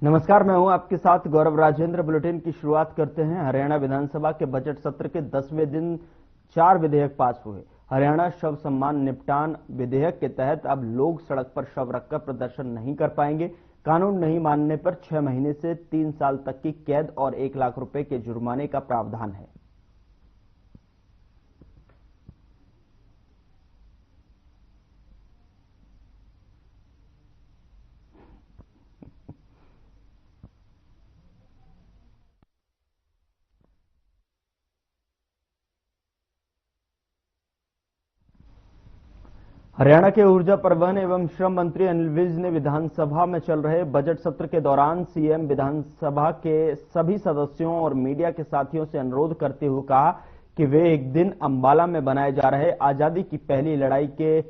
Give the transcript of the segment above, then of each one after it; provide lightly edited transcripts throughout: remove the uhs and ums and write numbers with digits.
नमस्कार, मैं हूं आपके साथ गौरव राजेंद्र। बुलेटिन की शुरुआत करते हैं। हरियाणा विधानसभा के बजट सत्र के 10वें दिन 4 विधेयक पास हुए। हरियाणा शव सम्मान निपटान विधेयक के तहत अब लोग सड़क पर शव रखकर प्रदर्शन नहीं कर पाएंगे। कानून नहीं मानने पर 6 महीने से 3 साल तक की कैद और 1 लाख रुपए के जुर्माने का प्रावधान है। हरियाणा के ऊर्जा, परिवहन एवं श्रम मंत्री अनिल विज ने विधानसभा में चल रहे बजट सत्र के दौरान सीएम, विधानसभा के सभी सदस्यों और मीडिया के साथियों से अनुरोध करते हुए कहा कि वे एक दिन अंबाला में बनाए जा रहे आजादी की पहली लड़ाई के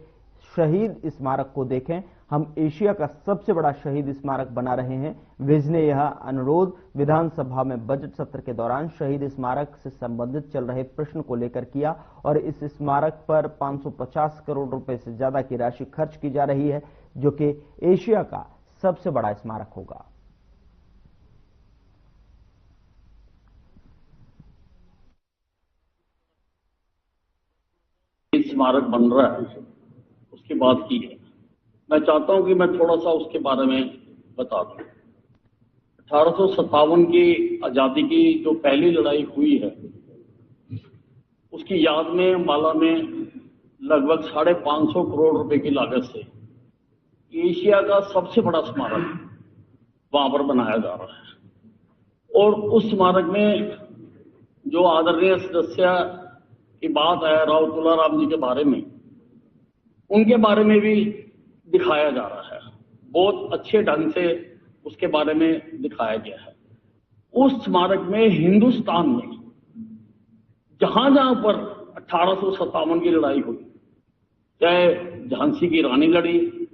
शहीद स्मारक को देखें। हम एशिया का सबसे बड़ा शहीद स्मारक बना रहे हैं। विज ने यह अनुरोध विधानसभा में बजट सत्र के दौरान शहीद स्मारक से संबंधित चल रहे प्रश्न को लेकर किया और इस स्मारक पर 550 करोड़ रुपए से ज्यादा की राशि खर्च की जा रही है, जो कि एशिया का सबसे बड़ा स्मारक होगा। स्मारक बन रहा है, उसकी बात की है। मैं चाहता हूं कि मैं थोड़ा सा उसके बारे में बता दूं। 1857 की आजादी की जो पहली लड़ाई हुई है, उसकी याद में अंबाला में लगभग 550 करोड़ रुपए की लागत से एशिया का सबसे बड़ा स्मारक वहां पर बनाया जा रहा है। और उस स्मारक में जो आदरणीय सदस्य की बात है राव तुलाराम जी के बारे में, उनके बारे में भी दिखाया जा रहा है। बहुत अच्छे ढंग से उसके बारे में दिखाया गया है। उस स्मारक में हिंदुस्तान में जहां जहां पर 1857 की लड़ाई हुई, चाहे झांसी की रानी लड़ी,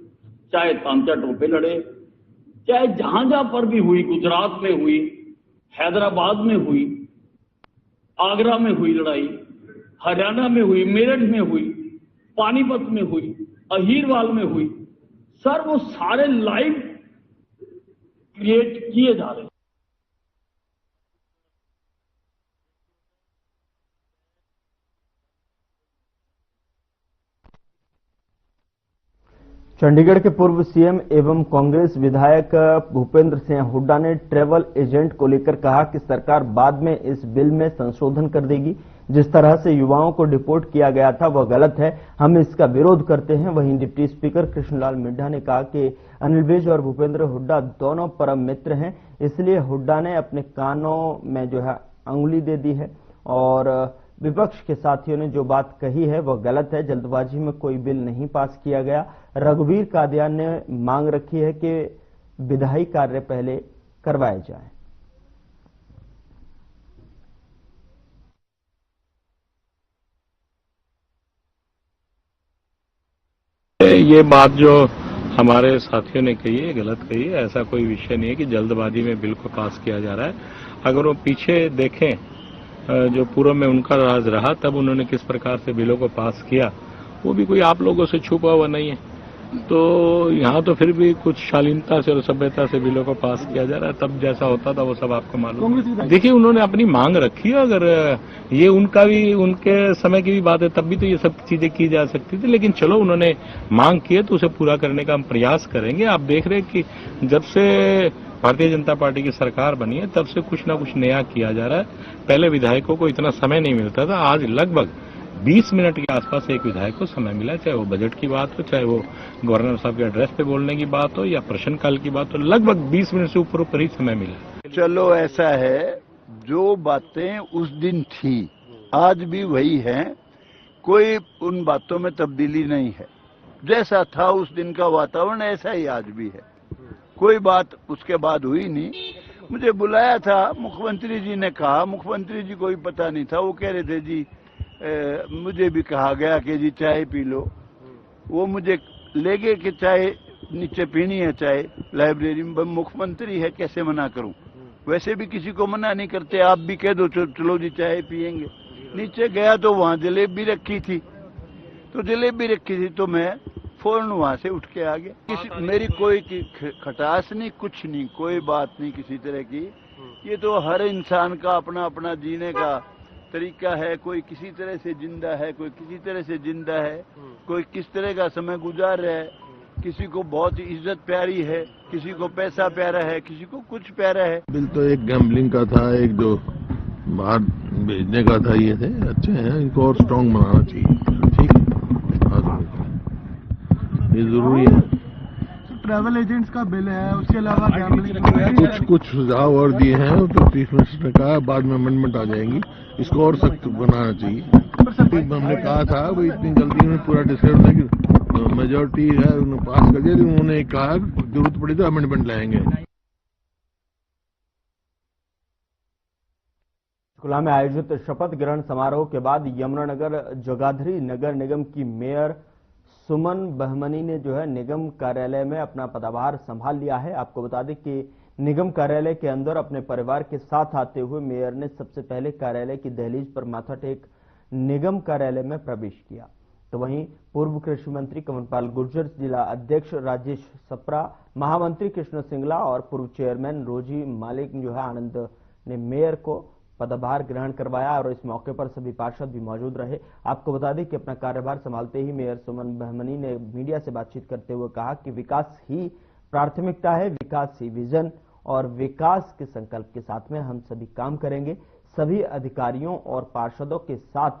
चाहे तांत्या टोपे लड़े, चाहे जहां जहां पर भी हुई, गुजरात में हुई, हैदराबाद में हुई, आगरा में हुई लड़ाई, हरियाणा में हुई, मेरठ में हुई, पानीपत में हुई, अहीरवाल में हुई, सर वो सारे लाइव क्रिएट किए जा रहे हैं। चंडीगढ़ के पूर्व सीएम एवं कांग्रेस विधायक भूपेंद्र सिंह हुड्डा ने ट्रैवल एजेंट को लेकर कहा कि सरकार बाद में इस बिल में संशोधन कर देगी। जिस तरह से युवाओं को डिपोर्ट किया गया था वह गलत है, हम इसका विरोध करते हैं। वहीं डिप्टी स्पीकर कृष्णलाल मिड्ढा ने कहा कि अनिल विज और भूपेंद्र हुड्डा दोनों परम मित्र हैं, इसलिए हुड्डा ने अपने कानों में जो है अंगुली दे दी है और विपक्ष के साथियों ने जो बात कही है वह गलत है। जल्दबाजी में कोई बिल नहीं पास किया गया। रघुवीर कादियान ने मांग रखी है कि विधायी कार्य पहले करवाए जाएं। ये बात जो हमारे साथियों ने कही है गलत कही है। ऐसा कोई विषय नहीं है कि जल्दबाजी में बिल को पास किया जा रहा है। अगर वो पीछे देखें, जो पूर्व में उनका राज रहा तब उन्होंने किस प्रकार से बिलों को पास किया, वो भी कोई आप लोगों से छुपा हुआ नहीं है। तो यहाँ तो फिर भी कुछ शालीनता से और सभ्यता से बिलों को पास किया जा रहा है। तब जैसा होता था वो सब आपको मालूम है। देखिए, उन्होंने अपनी मांग रखी है। अगर ये उनका भी, उनके समय की भी बात है, तब भी तो ये सब चीजें की जा सकती थी। लेकिन चलो, उन्होंने मांग की है तो उसे पूरा करने का हम प्रयास करेंगे। आप देख रहे हैं कि जब से भारतीय जनता पार्टी की सरकार बनी है तब से कुछ ना कुछ नया किया जा रहा है। पहले विधायकों को इतना समय नहीं मिलता था, आज लगभग 20 मिनट के आसपास एक विधायक को समय मिला, चाहे वो बजट की बात हो, चाहे वो गवर्नर साहब के एड्रेस पे बोलने की बात हो या प्रश्नकाल की बात हो, लगभग 20 मिनट से ऊपर ही समय मिला। चलो, ऐसा है, जो बातें उस दिन थी आज भी वही हैं, कोई उन बातों में तब्दीली नहीं है। जैसा था उस दिन का वातावरण ऐसा ही आज भी है। कोई बात उसके बाद हुई नहीं। मुझे बुलाया था, मुख्यमंत्री जी ने कहा, मुख्यमंत्री जी को भी पता नहीं था। वो कह रहे थे जी, मुझे भी कहा गया कि जी चाय पी लो। वो मुझे ले गए कि चाय नीचे पीनी है, चाय लाइब्रेरी में। मुख्यमंत्री है, कैसे मना करूं? वैसे भी किसी को मना नहीं करते, आप भी कह दो चलो जी चाय पियेंगे। नीचे गया तो वहां जलेबी रखी थी, तो मैं फौरन वहां से उठ के आ गया। मेरी कोई खटास नहीं, कुछ नहीं, कोई बात नहीं किसी तरह की। ये तो हर इंसान का अपना अपना जीने का तरीका है। कोई किसी तरह से जिंदा है, कोई किसी तरह से जिंदा है, कोई किस तरह का समय गुजार रहा है। किसी को बहुत इज्जत प्यारी है, किसी को पैसा प्यारा है, किसी को कुछ प्यारा है। बिल तो एक गैम्बलिंग का था, एक जो बाहर भेजने का था, ये थे अच्छे हैं, इनको और स्ट्रांग बनाना चाहिए। ठीक है, ये जरूरी है। ट्रैवल एजेंट्स का बिल है, उसके अलावा गैम्बलिंग कुछ सुझाव और दिए हैं तो चीफ मिनिस्टर ने कहा बाद में अमेंडमेंट आ जाएंगी, इसको और सख्त बनाना चाहिए। हमने कहा था भाई इतनी जल्दी में पूरा डिसाइड होने की मेजोरिटी है, उन्होंने पास कर दिया, उन्होंने कहा जरूरत पड़ी तो अमेंडमेंट लाएंगे। पंचकुला में आयोजित शपथ ग्रहण समारोह के बाद यमुनानगर जगाधरी नगर निगम की मेयर सुमन बहमनी ने जो है निगम कार्यालय में अपना पदभार संभाल लिया है। आपको बता दें कि निगम कार्यालय के अंदर अपने परिवार के साथ आते हुए मेयर ने सबसे पहले कार्यालय की दहलीज पर माथा टेक निगम कार्यालय में प्रवेश किया। तो वहीं पूर्व कृषि मंत्री कमलपाल गुर्जर, जिला अध्यक्ष राजेश सप्रा, महामंत्री कृष्ण सिंगला और पूर्व चेयरमैन रोजी मालिक जो है आनंद ने मेयर को पदभार ग्रहण करवाया और इस मौके पर सभी पार्षद भी मौजूद रहे। आपको बता दें कि अपना कार्यभार संभालते ही मेयर सुमन बहमनी ने मीडिया से बातचीत करते हुए कहा कि विकास ही प्राथमिकता है, विकास ही विजन और विकास के संकल्प के साथ में हम सभी काम करेंगे। सभी अधिकारियों और पार्षदों के साथ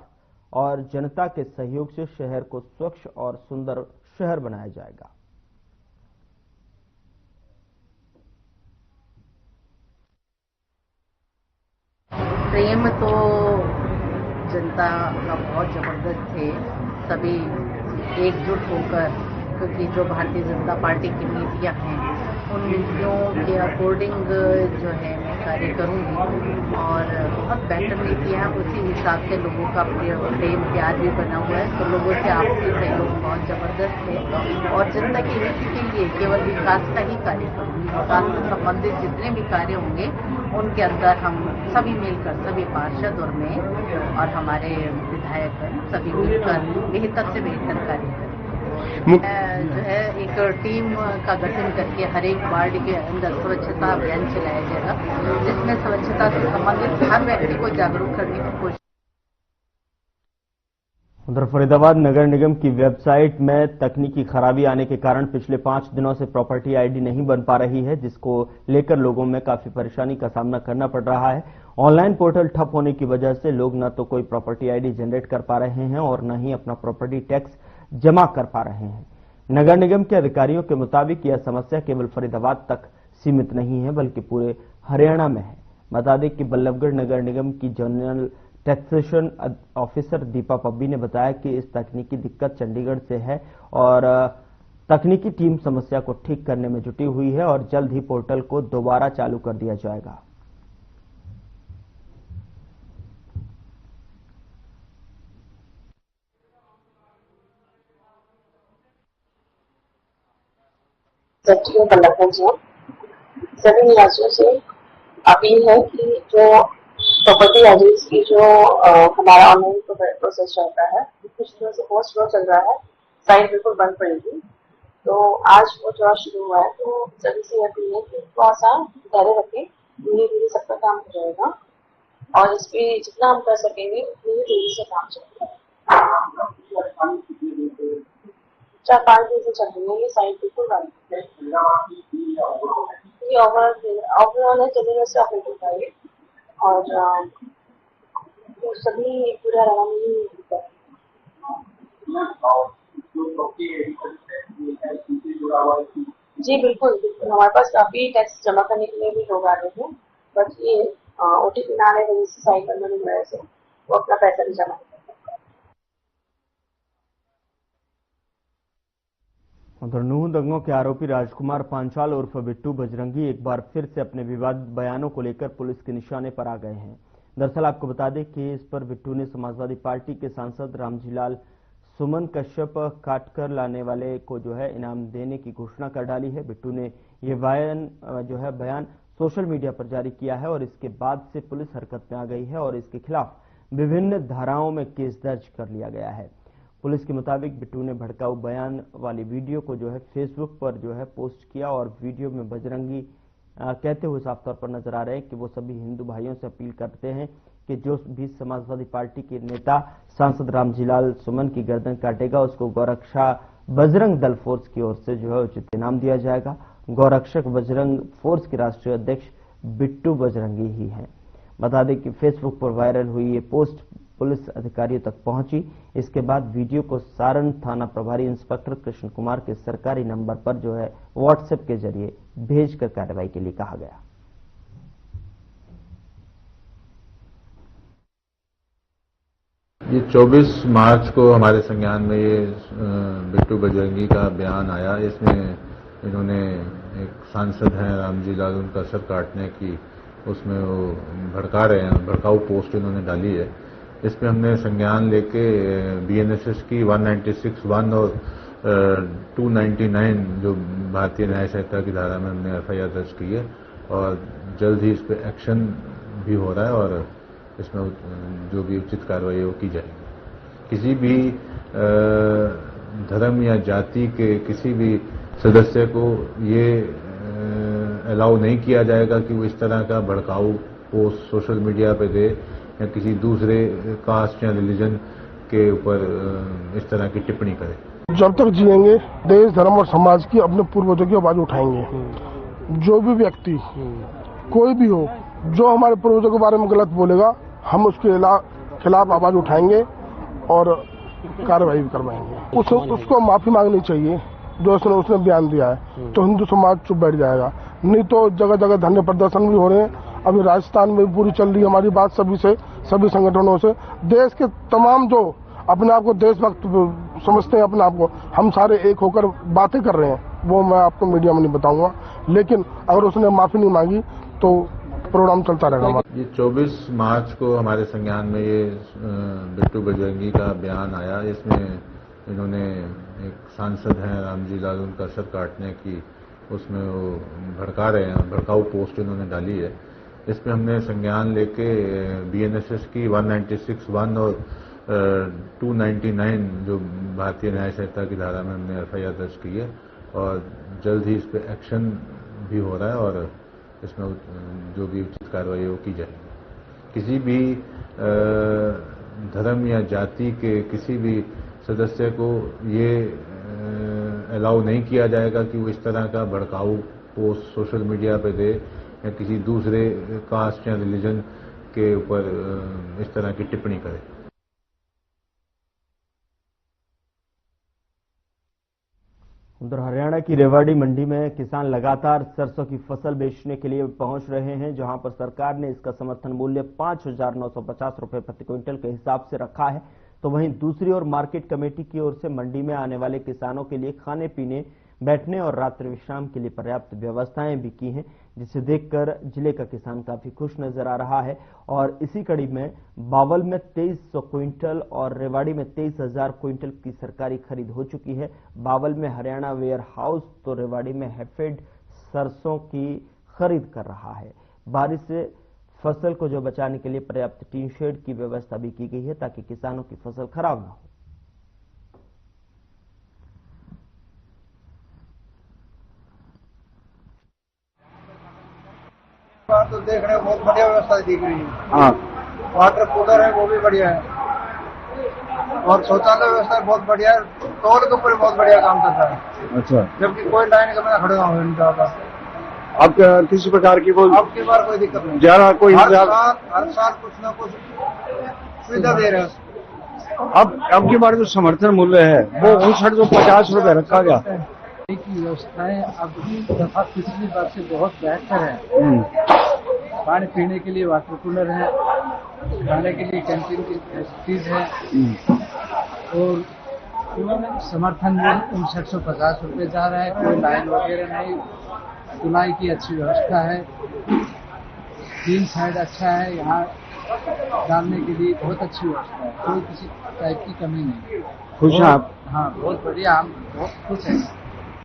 और जनता के सहयोग से शहर को स्वच्छ और सुंदर शहर बनाया जाएगा। प्रेम तो जनता का बहुत जबरदस्त है, सभी एकजुट होकर, क्योंकि जो भारतीय जनता पार्टी की नीतियां हैं उन नीतियों के अकॉर्डिंग जो है मैं कार्य करूंगी और बहुत बेहतर नीतियां उसी हिसाब से लोगों का प्रेम प्यार भी बना हुआ है। तो लोगों से आपसी सहयोग बहुत जबरदस्त है और जनता की हित के लिए केवल विकास का ही कार्य करूंगी। विकास से संबंधित जितने भी कार्य होंगे उनके अंदर हम सभी मिलकर, सभी पार्षद और मैं और हमारे विधायक सभी मिलकर बेहतर से बेहतर कार्य करेंगे। जो है एक टीम का गठन करके हर एक वार्ड के अंदर स्वच्छता अभियान चलाया जाएगा, जिसमें स्वच्छता से संबंधित हर व्यक्ति को जागरूक करने की कोशिश। उधर फरीदाबाद नगर निगम की वेबसाइट में तकनीकी खराबी आने के कारण पिछले 5 दिनों से प्रॉपर्टी आईडी नहीं बन पा रही है, जिसको लेकर लोगों में काफी परेशानी का सामना करना पड़ रहा है। ऑनलाइन पोर्टल ठप होने की वजह से लोग न तो कोई प्रॉपर्टी आईडी जनरेट कर पा रहे हैं और न ही अपना प्रॉपर्टी टैक्स जमा कर पा रहे हैं। नगर निगम के अधिकारियों के मुताबिक यह समस्या केवल फरीदाबाद तक सीमित नहीं है बल्कि पूरे हरियाणा में है। बता दें कि बल्लभगढ़ नगर निगम की जनरल टैक्सेशन ऑफिसर दीपा पब्बी ने बताया कि इस तकनीकी दिक्कत चंडीगढ़ से है और तकनीकी टीम समस्या को ठीक करने में जुटी हुई है और जल्द ही पोर्टल को दोबारा चालू कर दिया जाएगा। सभी निवासियों से अपील है कि जो प्रॉपर्टी आईडीज की जो हमारा ऑनलाइन प्रोसेस चलता है कुछ दिनों से बहुत स्लो चल रहा है, साइट बिल्कुल बंद पड़ेगी। तो आज वो थोड़ा शुरू हुआ है, तो सभी से अपील है कि थोड़ा सा धैर्य रखें, धीरे धीरे सबका काम हो जाएगा और इस पे जितना हम कर सकेंगे उतनी ही तेजी से काम चलेगा। 4-5 दिन से चल रही है ये साइट बिल्कुल बंद है। ये ओवरऑल है चंडीगढ़ से ऑपरेट होता है और तो सभी पूरे हरियाणा में ही होता है। जी बिल्कुल बिल्कुल, हमारे पास काफी टैक्स जमा करने के लिए भी लोग आ रहे हैं, बट ये ओटीपी ना आने वजह से साइट बंद होने की वजह से वो अपना पैसा नहीं जमा। उधर नूह दंगों के आरोपी राजकुमार पांचाल उर्फ बिट्टू बजरंगी एक बार फिर से अपने विवादित बयानों को लेकर पुलिस के निशाने पर आ गए हैं। दरअसल आपको बता दें कि इस पर बिट्टू ने समाजवादी पार्टी के सांसद रामजीलाल सुमन कश्यप काटकर लाने वाले को जो है इनाम देने की घोषणा कर डाली है। बिट्टू ने यह बयान सोशल मीडिया पर जारी किया है और इसके बाद से पुलिस हरकत में आ गई है और इसके खिलाफ विभिन्न धाराओं में केस दर्ज कर लिया गया है। पुलिस के मुताबिक बिट्टू ने भड़काऊ बयान वाली वीडियो को जो है फेसबुक पर जो है पोस्ट किया और वीडियो में बजरंगी कहते हुए साफ तौर पर नजर आ रहे हैं कि वो सभी हिंदू भाइयों से अपील करते हैं कि जो भी समाजवादी पार्टी के नेता सांसद रामजीलाल सुमन की गर्दन काटेगा उसको गौरक्षा बजरंग दल फोर्स की ओर से जो है उचित इनाम दिया जाएगा। गौरक्षक बजरंग फोर्स के राष्ट्रीय अध्यक्ष बिट्टू बजरंगी ही हैं। बता दें कि फेसबुक पर वायरल हुई ये पोस्ट पुलिस अधिकारियों तक पहुंची। इसके बाद वीडियो को सारण थाना प्रभारी इंस्पेक्टर कृष्ण कुमार के सरकारी नंबर पर जो है व्हाट्सएप के जरिए भेजकर कार्रवाई के लिए कहा गया। ये 24 मार्च को हमारे संज्ञान में ये बिट्टू बजरंगी का बयान आया। इसमें इन्होंने एक सांसद हैं रामजीलाल उनका सर काटने की उसमें वो भड़का रहे हैं, भड़काऊ पोस्ट इन्होंने डाली है। इसमें हमने संज्ञान लेके बीएनएसएस की 196(1) और 299 जो भारतीय न्याय संहिता की धारा में हमने एफआईआर दर्ज की है और जल्द ही इस पर एक्शन भी हो रहा है और इसमें जो भी उचित कार्रवाई है वो की जाएगी। किसी भी धर्म या जाति के किसी भी सदस्य को ये अलाउ नहीं किया जाएगा कि वो इस तरह का भड़काऊ पोस्ट सोशल मीडिया पे दे या किसी दूसरे कास्ट या रिलीजन के ऊपर इस तरह की टिप्पणी करे। जब तक जिएंगे देश धर्म और समाज की अपने पूर्वजों की आवाज उठाएंगे। जो भी व्यक्ति कोई भी हो जो हमारे पूर्वजों के बारे में गलत बोलेगा हम उसके खिलाफ आवाज उठाएंगे और कार्रवाई भी करवाएंगे। उसको माफी मांगनी चाहिए जो उसने बयान दिया है, तो हिंदू समाज चुप बैठ जाएगा। नहीं तो जगह जगह धरने प्रदर्शन भी हो रहे हैं। अभी राजस्थान में पूरी चल रही है हमारी बात सभी संगठनों से। देश के तमाम जो अपने आप को देशभक्त समझते हैं अपने आप को, हम सारे एक होकर बातें कर रहे हैं। वो मैं आपको मीडिया में नहीं बताऊंगा, लेकिन अगर उसने माफी नहीं मांगी तो प्रोग्राम चलता रहेगा। ये 24 मार्च को हमारे संज्ञान में ये बिट्टू बजरंगी का बयान आया। इसमें इन्होंने एक सांसद हैं रामजीलाल उनका सर काटने की उसमें वो भड़का रहे हैं, भड़काऊ पोस्ट इन्होंने डाली है। इसमें हमने संज्ञान लेके बीएनएसएस की 196(1) और 299 जो भारतीय न्याय संहिता की धारा में हमने एफआईआर दर्ज की है और जल्द ही इस पर एक्शन भी हो रहा है और इसमें जो भी उचित कार्रवाई है वो की जाएगी। किसी भी धर्म या जाति के किसी भी सदस्य को ये अलाउ नहीं किया जाएगा कि वो इस तरह का भड़काऊ पोस्ट सोशल मीडिया पे दे या किसी दूसरे कास्ट या रिलीजन के ऊपर इस तरह की टिप्पणी करे। उधर हरियाणा की रेवाड़ी मंडी में किसान लगातार सरसों की फसल बेचने के लिए पहुंच रहे हैं, जहां पर सरकार ने इसका समर्थन मूल्य 5,950 रुपए प्रति क्विंटल के हिसाब से रखा है। तो वहीं दूसरी ओर मार्केट कमेटी की ओर से मंडी में आने वाले किसानों के लिए खाने पीने, बैठने और रात्रि विश्राम के लिए पर्याप्त व्यवस्थाएं भी की हैं, जिसे देखकर जिले का किसान काफी खुश नजर आ रहा है। और इसी कड़ी में बावल में 2300 क्विंटल और रेवाड़ी में 23,000 क्विंटल की सरकारी खरीद हो चुकी है। बावल में हरियाणा वेयर हाउस तो रेवाड़ी में हैफेड सरसों की खरीद कर रहा है। बारिश से फसल को जो बचाने के लिए पर्याप्त टीन शेड की व्यवस्था भी की गई है ताकि किसानों की फसल खराब न हो। तो देखने में बहुत बढ़िया व्यवस्था दिख रही है। हाँ, वाटर कूलर है वो भी बढ़िया है और शौचालय व्यवस्था बहुत बढ़िया है। टोल के ऊपर बहुत बढ़िया काम कर रहा है। अच्छा, जबकि कोई लाइन का बिना खड़े नहीं जाता। अब किसी प्रकार की कोई अब की बार कोई दिक्कत नहीं, ज्यादा कोई हर साल कुछ न कुछ सुविधा दे रहे हैं। अब की बार जो समर्थन मूल्य है वो 5950 रुपए रखा गया। की व्यवस्थाएं अब की दफा पिछली बार से बहुत बेहतर है। पानी पीने के लिए वाटर कूलर है, खाने के लिए कैंटीन की फैसिलिटीज है और समर्थन मूल्य 5950 रुपए जा रहा है। कोई लाइन वगैरह नहीं, धुलाई की अच्छी व्यवस्था है, तीन साइड अच्छा है, यहाँ डालने के लिए बहुत अच्छी व्यवस्था है, कोई किसी टाइप की कमी नहीं। खुश हैं आप? हाँ, बहुत बढ़िया, हम बहुत खुश हैं।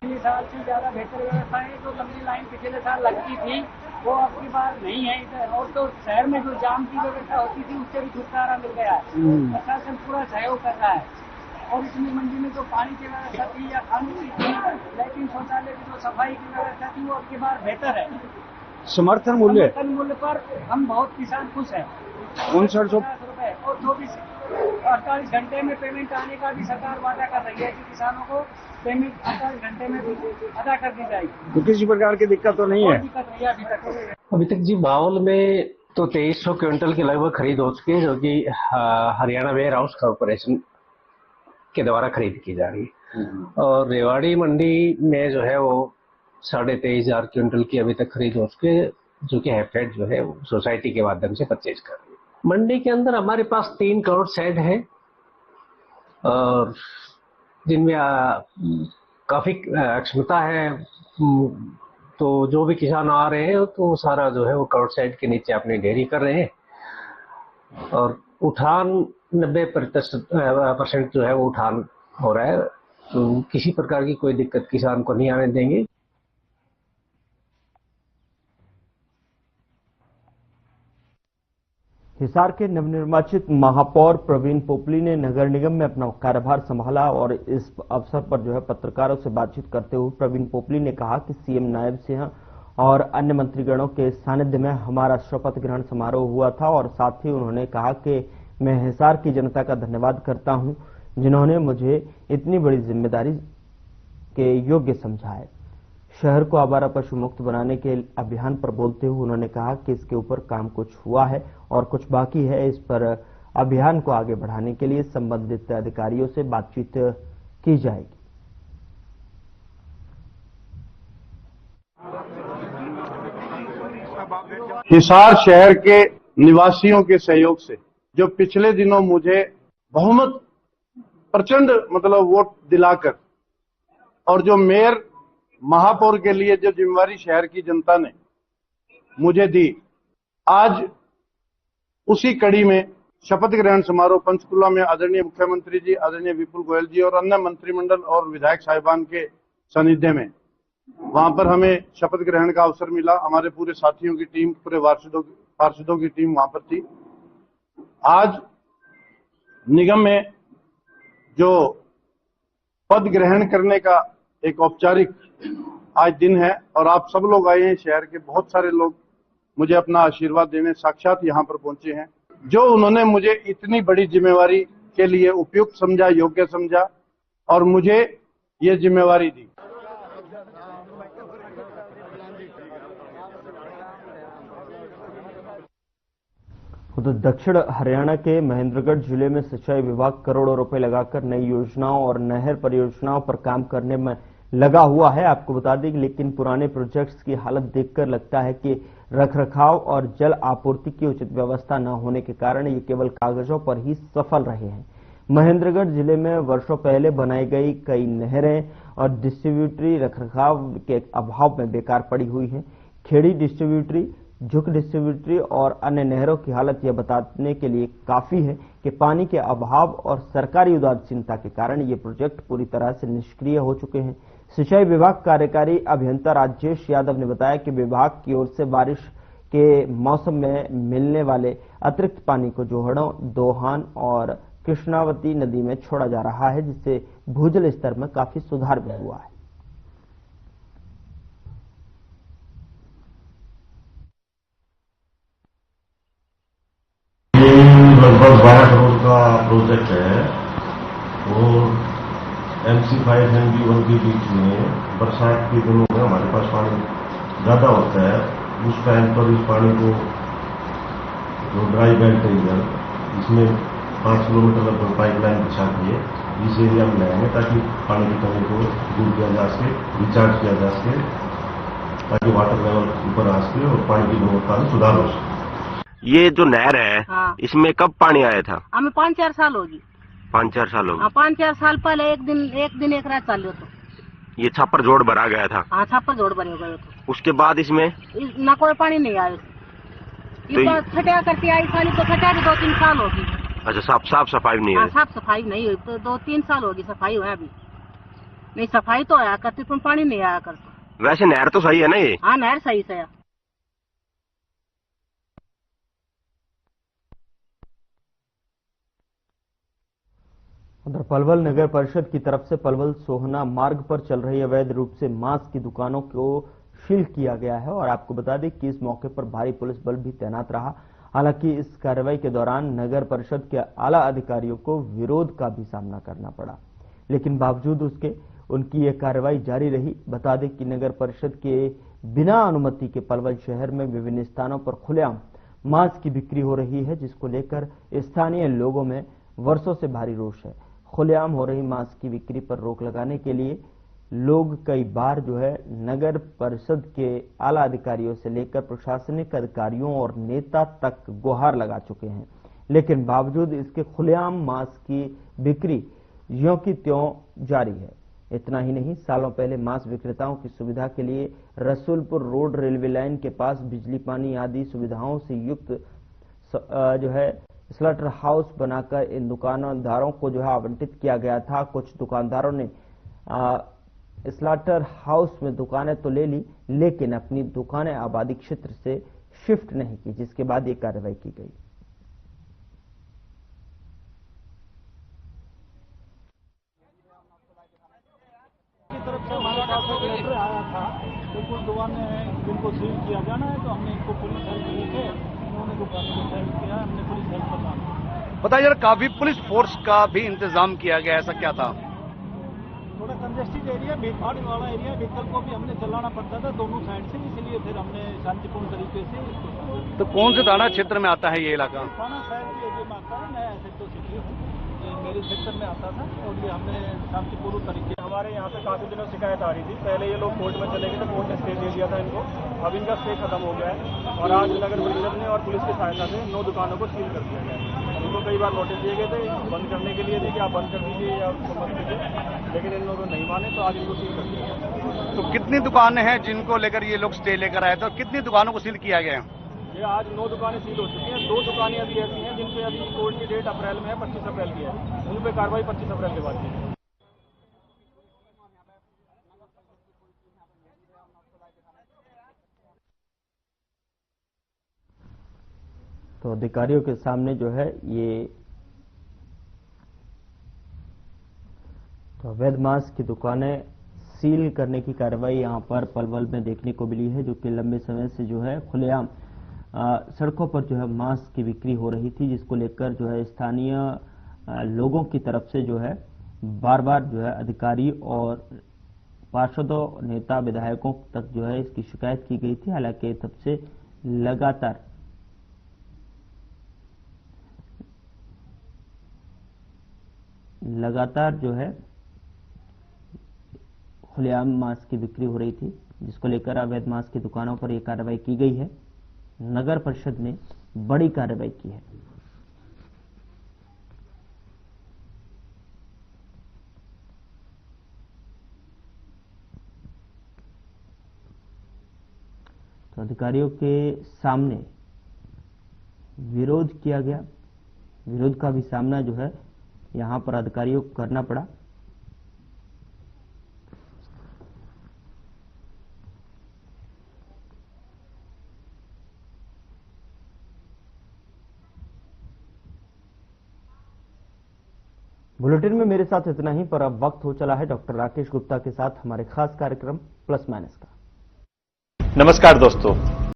पिछले साल से ज्यादा बेहतर व्यवस्था है। जो लंबी लाइन पिछले साल लगती थी वो अब की बार नहीं है इधर, और तो शहर में जो जाम की व्यवस्था होती थी उससे भी छुटकारा मिल गया है। प्रशासन पूरा सहयोग कर रहा है और इसमें मंडी में जो पानी की व्यवस्था थी या खाने की थी, लेकिन शौचालय की जो सफाई की व्यवस्था थी वो अब की बार बेहतर है। समर्थन मूल्य पर हम बहुत किसान खुश हैं। 59 रुपए और 48 घंटे में पेमेंट आने का भी सरकार वादा कर रही है कि किसानों को पेमेंट 48 घंटे में अदा कर दी जाएगी। तो किसी प्रकार की दिक्कत तो नहीं है? दिक्कत नहीं है अभी तक जी। बावल में तो 2300 क्विंटल के लगभग खरीद हो चुकी है, जो कि हरियाणा वेयर हाउस कॉर्पोरेशन के द्वारा खरीद की जा रही है। और रेवाड़ी मंडी में जो है वो 23,500 क्विंटल की अभी तक खरीद हो चुकी है, जो कि हैफेड जो है सोसाइटी के माध्यम से परचेज कर रही है। मंडी के अंदर हमारे पास 3 करोड़ शेड है और जिनमें काफी क्षमता है। तो जो भी किसान आ रहे हैं तो सारा जो है वो करोड़ शेड के नीचे अपनी डेयरी कर रहे हैं और उठान 90% जो है वो उठान हो रहा है। तो किसी प्रकार की कोई दिक्कत किसान को नहीं आने देंगे। हिसार के नवनिर्वाचित महापौर प्रवीण पोपली ने नगर निगम में अपना कार्यभार संभाला और इस अवसर पर जो है पत्रकारों से बातचीत करते हुए प्रवीण पोपली ने कहा कि सीएम नायब सिंह और अन्य मंत्रीगणों के सानिध्य में हमारा शपथ ग्रहण समारोह हुआ था और साथ ही उन्होंने कहा कि मैं हिसार की जनता का धन्यवाद करता हूं जिन्होंने मुझे इतनी बड़ी जिम्मेदारी के योग्य समझा है। शहर को आवारा पशु मुक्त बनाने के अभियान पर बोलते हुए उन्होंने कहा कि इसके ऊपर काम कुछ हुआ है और कुछ बाकी है। इस पर अभियान को आगे बढ़ाने के लिए संबंधित अधिकारियों से बातचीत की जाएगी। हिसार शहर के निवासियों के सहयोग से जो पिछले दिनों मुझे बहुमत प्रचंड वोट दिलाकर और जो मेयर महापौर के लिए जो जिम्मेवारी शहर की जनता ने मुझे दी, आज उसी कड़ी में शपथ ग्रहण समारोह पंचकुला में आदरणीय मुख्यमंत्री जी, आदरणीय विपुल गोयल जी और अन्य मंत्रिमंडल और विधायक साहिबान के सानिध्य में वहां पर हमें शपथ ग्रहण का अवसर मिला। हमारे पूरे साथियों की टीम, पूरे पार्षदों की टीम वहां पर थी। आज निगम में जो पद ग्रहण करने का एक औपचारिक आज दिन है और आप सब लोग आए हैं। शहर के बहुत सारे लोग मुझे अपना आशीर्वाद देने साक्षात यहाँ पर पहुंचे हैं। जो उन्होंने मुझे इतनी बड़ी जिम्मेवारी के लिए उपयुक्त समझा, योग्य समझा और मुझे ये जिम्मेवारी दी। तो दक्षिण हरियाणा के महेंद्रगढ़ जिले में सिंचाई विभाग करोड़ों रुपए लगाकर नई योजनाओं और नहर परियोजनाओं पर काम करने में लगा हुआ है। आपको बता दें कि लेकिन पुराने प्रोजेक्ट्स की हालत देखकर लगता है कि रखरखाव और जल आपूर्ति की उचित व्यवस्था न होने के कारण ये केवल कागजों पर ही सफल रहे हैं। महेंद्रगढ़ जिले में वर्षों पहले बनाई गई कई नहरें और डिस्ट्रीब्यूटरी रखरखाव के अभाव में बेकार पड़ी हुई हैं। खेड़ी डिस्ट्रीब्यूटरी, झुक डिस्ट्रीब्यूटरी और अन्य नहरों की हालत यह बताने के लिए काफी है कि पानी के अभाव और सरकारी उदासीनता के कारण ये प्रोजेक्ट पूरी तरह से निष्क्रिय हो चुके हैं। सिंचाई विभाग कार्यकारी अभियंता राजेश यादव ने बताया कि विभाग की ओर से बारिश के मौसम में मिलने वाले अतिरिक्त पानी को जोहड़ों, दोहान और कृष्णावती नदी में छोड़ा जा रहा है, जिससे भूजल स्तर में काफी सुधार भी हुआ है। लगभग 12 करोड़ का प्रोजेक्ट है और MC5 और MB1 के बीच में बरसात के दिनों में हमारे पास पानी ज्यादा होता है। उस टाइम पर इस पानी को जो ड्राई बेल्ट है इधर, इसमें 5 किलोमीटर लगभग पाइपलाइन बिछाती है, इस एरिया में लगाएंगे ताकि पानी की कमी को दूर किया जा सके, रिचार्ज किया जा सके, ताकि वाटर लेवल ऊपर आ सके और पानी की गुणवत्ता में सुधार हो सके। ये जो नहर है, हाँ। इसमें कब पानी आया था? हमें 5-4 साल होगी। 5-4 साल होगी। 5-4 साल पहले एक दिन एक रात चालू तो ये छापर जोड़ भरा गया था। हाँ, छापर जोड़ भरे हो गए तो उसके बाद इसमें ना कोई पानी नहीं आया। तो छटिया करके आई साली तो छटिया भी 2-3 साल होगी। अच्छा, साफ सफाई नहीं है? साफ सफाई नहीं हुई तो 2-3 साल होगी। सफाई हुआ अभी नहीं, सफाई तो आया करती तुम, पानी नहीं आया करता। वैसे नहर तो सही है ना ये? हाँ, नहर सही से है। उधर पलवल नगर परिषद की तरफ से पलवल सोहना मार्ग पर चल रही अवैध रूप से मांस की दुकानों को सील किया गया है और आपको बता दें कि इस मौके पर भारी पुलिस बल भी तैनात रहा। हालांकि इस कार्रवाई के दौरान नगर परिषद के आला अधिकारियों को विरोध का भी सामना करना पड़ा, लेकिन बावजूद उसके उनकी यह कार्रवाई जारी रही। बता दें कि नगर परिषद के बिना अनुमति के पलवल शहर में विभिन्न स्थानों पर खुलेआम मांस की बिक्री हो रही है, जिसको लेकर स्थानीय लोगों में वर्षों से भारी रोष है। खुलेआम हो रही मांस की बिक्री पर रोक लगाने के लिए लोग कई बार नगर परिषद के आला अधिकारियों से लेकर प्रशासनिक अधिकारियों और नेता तक गुहार लगा चुके हैं, लेकिन बावजूद इसके खुलेआम मांस की बिक्री ज्यों की त्यों जारी है। इतना ही नहीं, सालों पहले मांस विक्रेताओं की सुविधा के लिए रसूलपुर रोड रेलवे लाइन के पास बिजली पानी आदि सुविधाओं से युक्त स्लॉटर हाउस बनाकर इन दुकानदारों को आवंटित किया गया था। कुछ दुकानदारों ने स्लॉटर हाउस में दुकानें तो ले ली, लेकिन अपनी दुकानें आबादी क्षेत्र से शिफ्ट नहीं की, जिसके बाद ये कार्रवाई की गई। की तरफ से हमारे पास एक लेटर आया था कि कुछ दुकानें हैं जिनको सील किया जाना है, तो हमने इनको पुलिस हेल्प लेके उन्होंने दुकानों को हेल्प किया, हमने पुलिस हेल्प बताया। बताइए यार, काफी पुलिस फोर्स का भी इंतजाम किया गया, ऐसा क्या था? थोड़ा कंजेस्टेड एरिया, भीड़ भाड़ वाला एरिया, व्हीकल को भी हमने चलाना पड़ता था दोनों साइड से, इसलिए फिर हमने शांतिपूर्ण तरीके से। तो कौन से थाना क्षेत्र में आता है ये इलाका? थाना साइड के एरिया में आता है, मैं ऐसे तो सिटी हूँ, मेरे सेक्टर में आता था और ये हमने शांतिपूर्ण तरीके। हमारे यहाँ पे काफी दिनों शिकायत आ रही थी, पहले ये लोग कोर्ट में चले गए थे, कोर्ट ने स्टे दे दिया था इनको, अब इनका स्टे खत्म हो गया है और आज नगर परिषद ने और पुलिस की सहायता से 9 दुकानों को सील कर दिया गया है। उनको कई बार नोटिस दिए गए थे बंद करने के लिए भी कि आप बंद कर दीजिए या उसको बंद कीजिए, लेकिन इन लोगों ने नहीं माने, तो आज इनको सील कर दिया गया। तो कितनी दुकानें हैं जिनको लेकर ये लोग स्टे लेकर आए थे और कितनी दुकानों को सील किया गया? ये आज 9 दुकानें सील हो चुकी हैं, 2 दुकानें अभी ऐसी हैं जिन पे अभी कोर्ट की डेट अप्रैल में है, 25 अप्रैल की है, उन पे कार्रवाई 25 अप्रैल के बाद की है। तो अधिकारियों के सामने ये तो अवैध मांस की दुकानें सील करने की कार्रवाई यहां पर पलवल में देखने को मिली है, जो कि लंबे समय से खुलेआम सड़कों पर मांस की बिक्री हो रही थी, जिसको लेकर स्थानीय लोगों की तरफ से बार बार अधिकारी और पार्षदों, नेता, विधायकों तक इसकी शिकायत की गई थी। हालांकि तब से लगातार खुलेआम मांस की बिक्री हो रही थी, जिसको लेकर अवैध मांस की दुकानों पर यह कार्रवाई की गई है। नगर परिषद ने बड़ी कार्रवाई की है। तो अधिकारियों के सामने विरोध किया गया, विरोध का भी सामना यहां पर अधिकारियों को करना पड़ा। बुलेटिन में मेरे साथ इतना ही, पर अब वक्त हो चला है डॉक्टर राकेश गुप्ता के साथ हमारे खास कार्यक्रम प्लस माइनस का। नमस्कार दोस्तों,